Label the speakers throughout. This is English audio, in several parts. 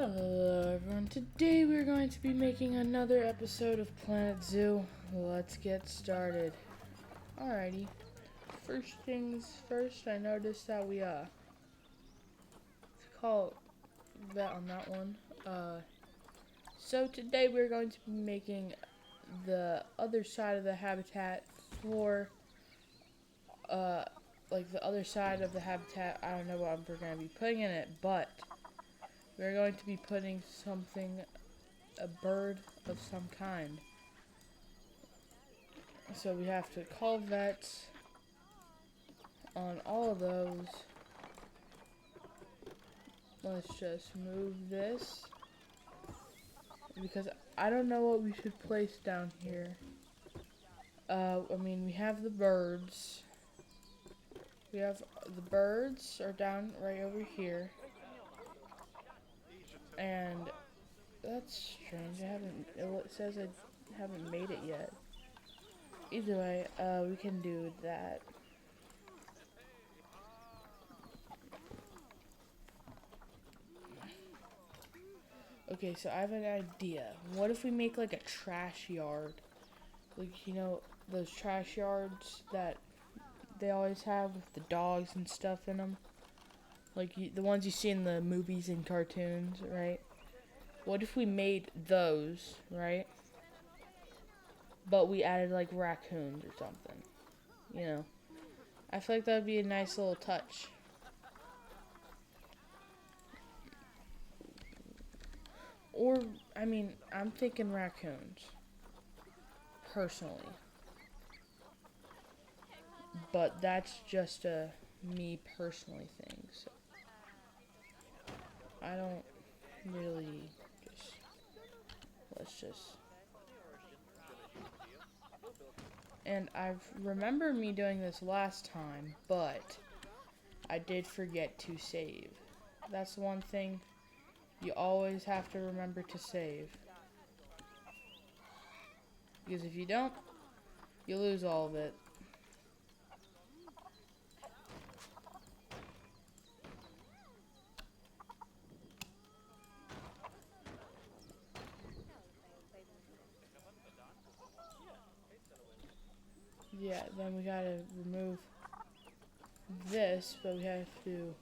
Speaker 1: Hello everyone, today we're going to be making another episode of Planet Zoo. Let's get started. Alrighty, first things first, I noticed that we call vet on that one. So today we're going to be making the other side of the habitat for, like the other side of the habitat. I don't know what we're going to be putting in it, but we're going to be putting a bird of some kind. So we have to call vets on all of those. Let's just move this, because I don't know what we should place down here. I mean, we have the birds. The birds are down right over here. And that's strange. It says I haven't made it yet. Either way, we can do that. Okay, so I have an idea. What if we make like a trash yard? Like, you know, those trash yards that they always have with the dogs and stuff in them? Like the ones you see in the movies and cartoons, right? What if we made those, right? But we added like raccoons or something, you know? I feel like that would be a nice little touch. Or, I mean, I'm thinking raccoons, personally. But that's just a me personally thing, so I don't really let's just. And I remember me doing this last time, but I did forget to save. That's one thing you always have to remember to save. Because if you don't, you lose all of it. Yeah, then we gotta remove this, but we have to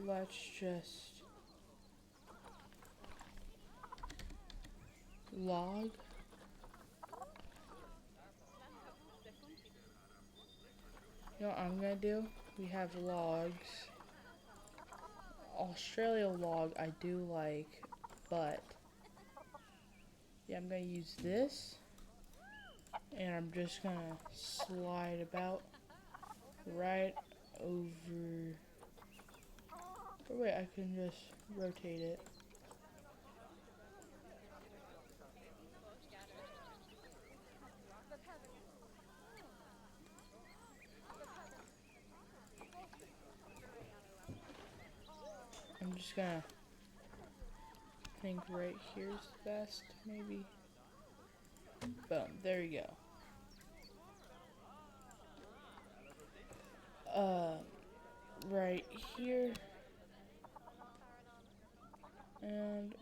Speaker 1: let's just log. You know what I'm gonna do? We have logs. Australia log I do like, but yeah, I'm gonna use this, and I'm just gonna slide about right over. Or wait, I can just rotate it. I'm just gonna think right here's best, maybe. Boom, there you go. Right here. And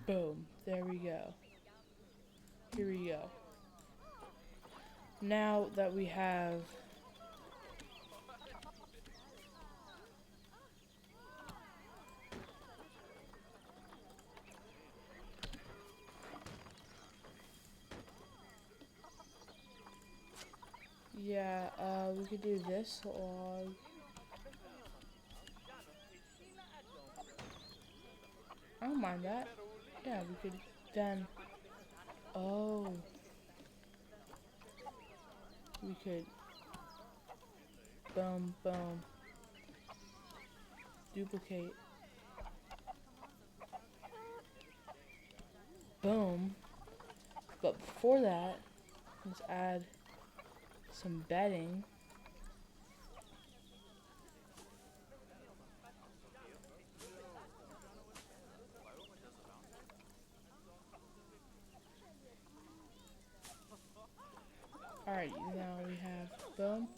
Speaker 1: boom, there we go. Here we go. Now that we have we could do this log. I don't mind that. Yeah, we could then, oh, we could boom, boom, duplicate, boom. But before that, let's add some bedding. Alrighty, now we have, boom,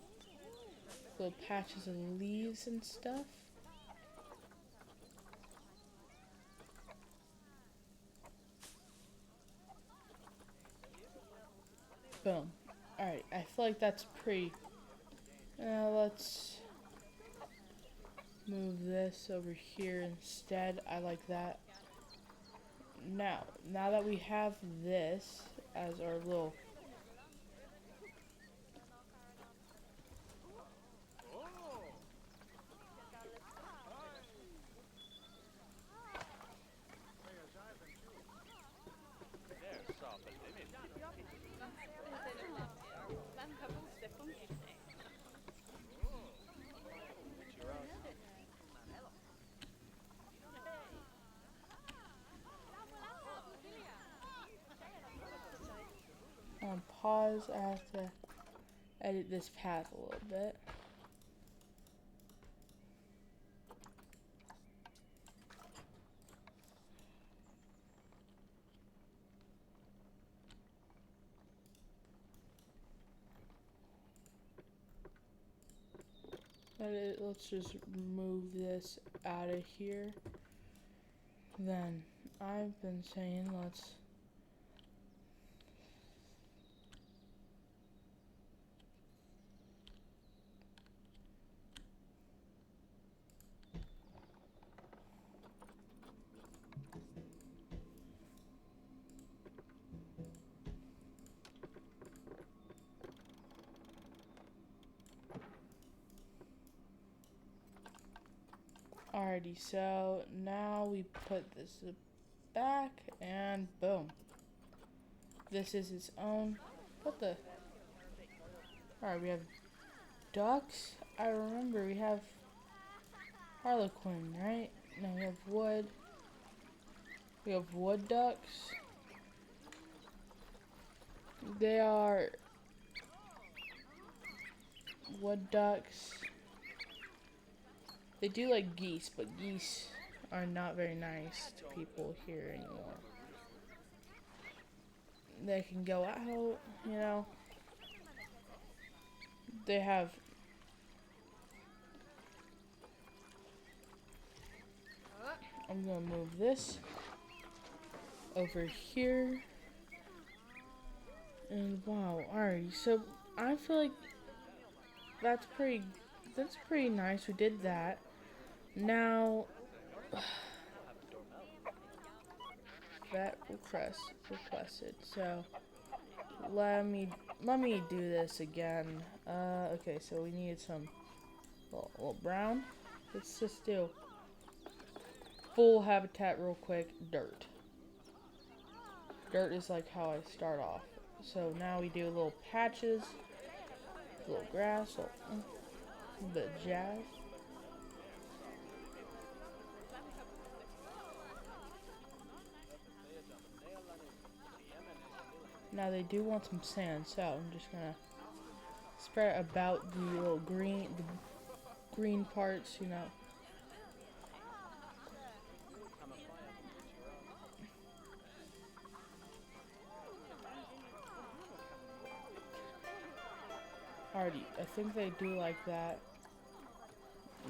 Speaker 1: little patches of leaves and stuff. Boom. Alright, I feel like that's pretty. Now let's move this over here instead. I like that. Now that we have this as our little on pause, I have to edit this path a little bit. Let's just move this out of here. Then I've been saying let's alrighty, so now we put this back and boom. This is its own. What the? Alright, we have ducks. I remember we have Harlequin, right? No, we have wood. We have wood ducks. They are wood ducks. They do like geese, but geese are not very nice to people here anymore. They can go out, you know. They have I'm gonna move this over here. And wow, alright, so I feel like that's pretty nice. We did that. Now that requested. So let me do this again. Okay, so we need some little brown. Let's just do full habitat real quick. Dirt is like how I start off. So now we do little patches, little grass, a bit of jazz. Now they do want some sand, so I'm just gonna spread about the little green parts, you know. Alrighty, I think they do like that.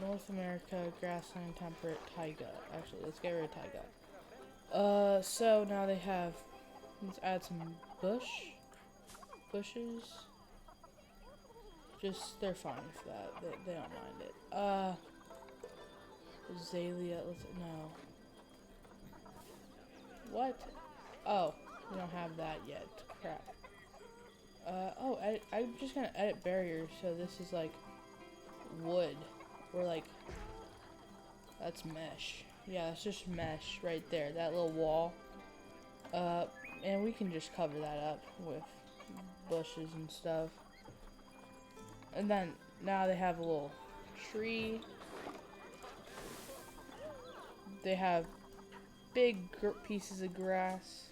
Speaker 1: North America, grassland, temperate, taiga. Actually, let's get rid of taiga. So now they have, let's add some bushes. Just, they're fine with that. They don't mind it. Azalea, no. What? Oh, we don't have that yet. Crap. Oh, I'm just gonna edit barriers, so this is like wood. Or like, that's mesh. Yeah, it's just mesh right there, that little wall. And we can just cover that up with bushes and stuff. And then, now they have a little tree. They have big pieces of grass.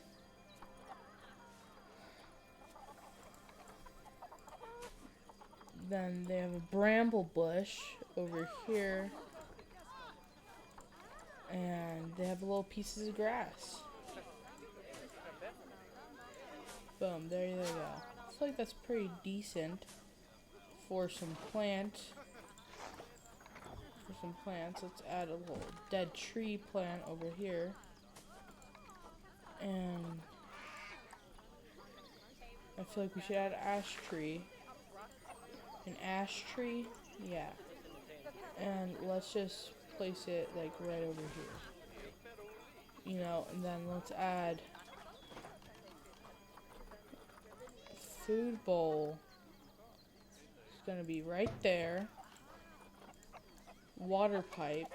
Speaker 1: Then they have a bramble bush over here. And they have little pieces of grass. Boom, there you go. feel like that's pretty decent for some plants. For some plants, let's add a little dead tree plant over here. And I feel like we should add ash tree. An ash tree? Yeah. And let's just place it like right over here. You know, and then let's add food bowl. It's gonna be right there. Water pipe.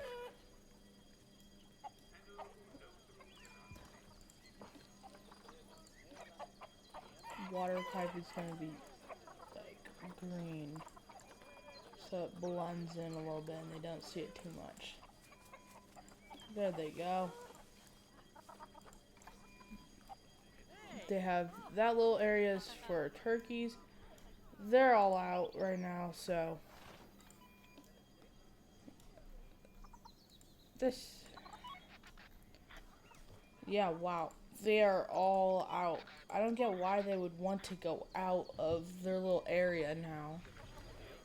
Speaker 1: Water pipe is gonna be like green, so it blends in a little bit and they don't see it too much. There they go. They have that little areas for turkeys. They're all out right now, so this, yeah, wow. They are all out. I don't get why they would want to go out of their little area now.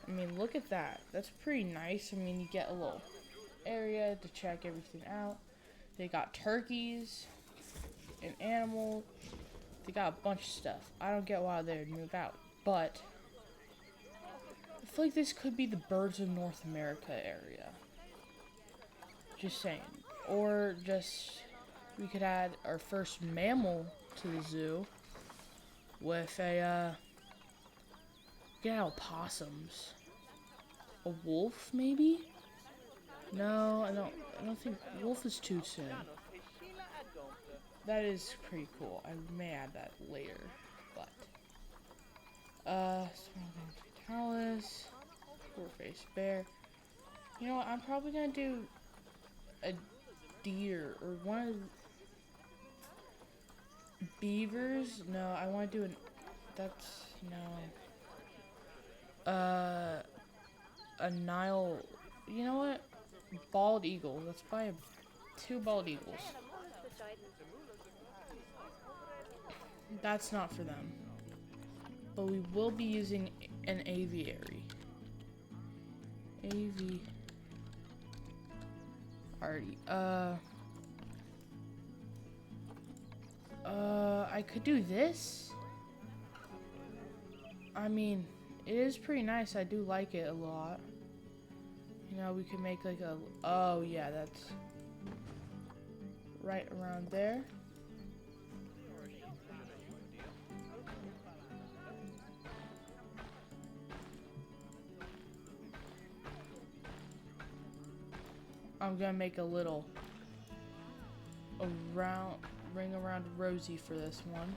Speaker 1: I mean, look at that. That's pretty nice. I mean, you get a little area to check everything out. They got turkeys and animals. They got a bunch of stuff. I don't get why they would move out. But I feel like this could be the Birds of North America area. Just saying. Or just, we could add our first mammal to the zoo with a, get out opossums. A wolf, maybe? No, I don't think, wolf is too soon. That is pretty cool. I may add that later, but, Talus, four-faced bear. You know what, I'm probably gonna do a deer, or one of the beavers. No, I want to do that's, no. A Nile, you know what? Bald eagle. Let's buy two bald eagles. That's not for them. But we will be using an aviary. Aviary. I could do this. I mean, it is pretty nice. I do like it a lot. You know, we could make like a, oh yeah, that's right around there. I'm gonna make a little ring around Rosie for this one.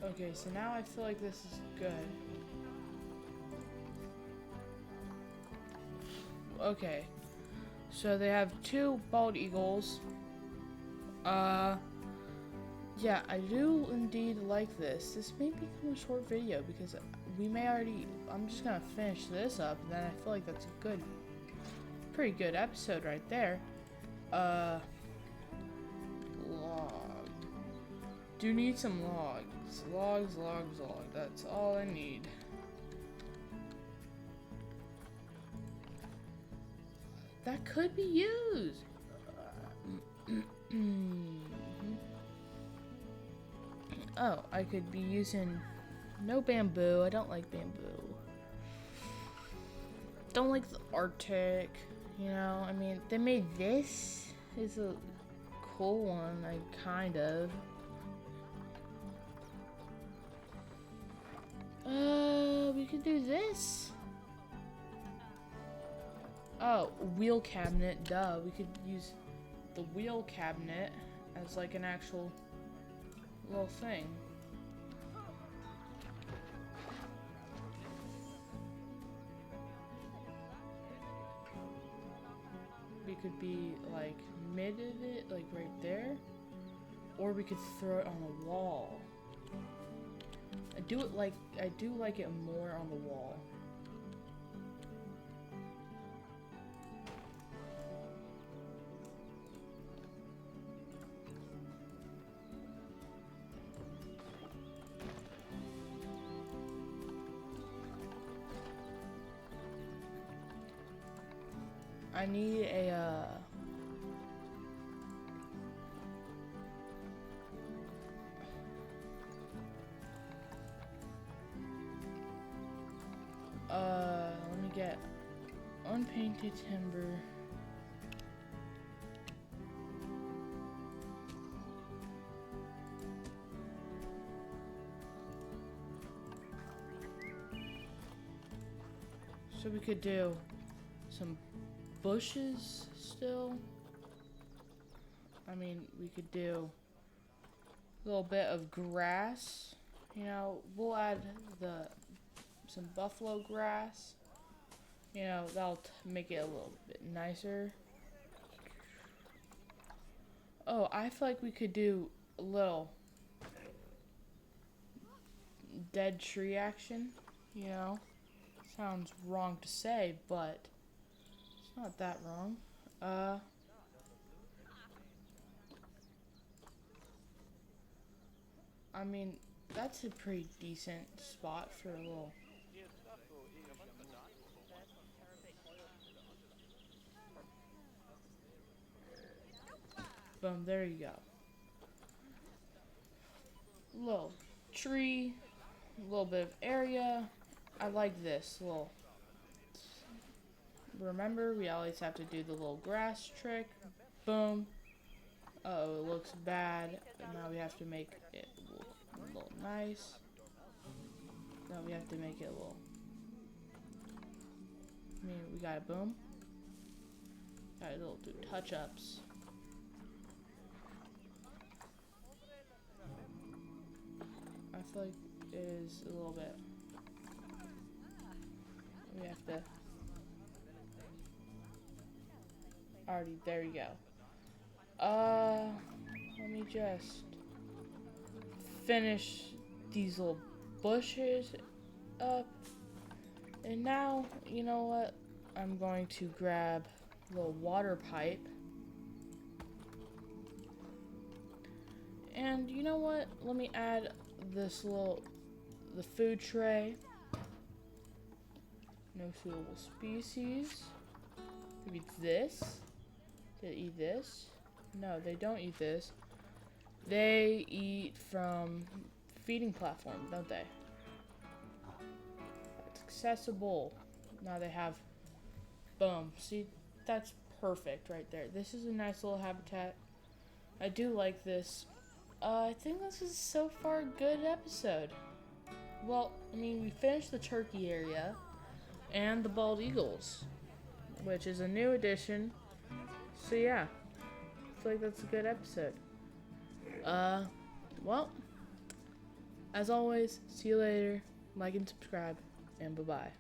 Speaker 1: Okay, so now I feel like this is good. Okay, so they have two bald eagles. Yeah, I do indeed like this. This may become a short video because we may already, I'm just gonna finish this up and then I feel like that's a good, pretty good episode right there. Log. Do need some logs. Logs. That's all I need. That could be used. Oh, I could be using no bamboo. I don't like bamboo. Don't like the Arctic. You know, I mean, they made this. It's a cool one, like, kind of. We could do this. Oh, wheel cabinet, duh. We could use the wheel cabinet as like an actual little thing. it could be like mid of it, like right there, or we could throw it on the wall. I do like it more on the wall. I need a let me get unpainted timber. So we could do some bushes still. I mean, we could do a little bit of grass. You know, we'll add some buffalo grass. You know, that'll make it a little bit nicer. Oh, I feel like we could do a little dead tree action. You know, sounds wrong to say, but it's not that wrong. I mean, that's a pretty decent spot for a little. Boom, there you go. Little tree, a little bit of area. I like this little. Remember, we always have to do the little grass trick. Boom. Oh, it looks bad. Now we have to make it look a little nice. Now we have to make it a little. I mean, we got a boom. Got a little do touch-ups. I feel like it is a little bit. We have to. Already, there you go. Let me just finish these little bushes up. And now, you know what? I'm going to grab a little water pipe. And you know what? Let me add the food tray. No suitable species. Maybe this. They eat this? No, they don't eat this. They eat from feeding platform, don't they? It's accessible. Now they have, boom. See, that's perfect right there. This is a nice little habitat. I do like this. I think this is so far a good episode. Well, I mean, we finished the turkey area and the bald eagles, which is a new addition. So yeah, I feel like that's a good episode. Well, as always, see you later. Like and subscribe, and bye-bye.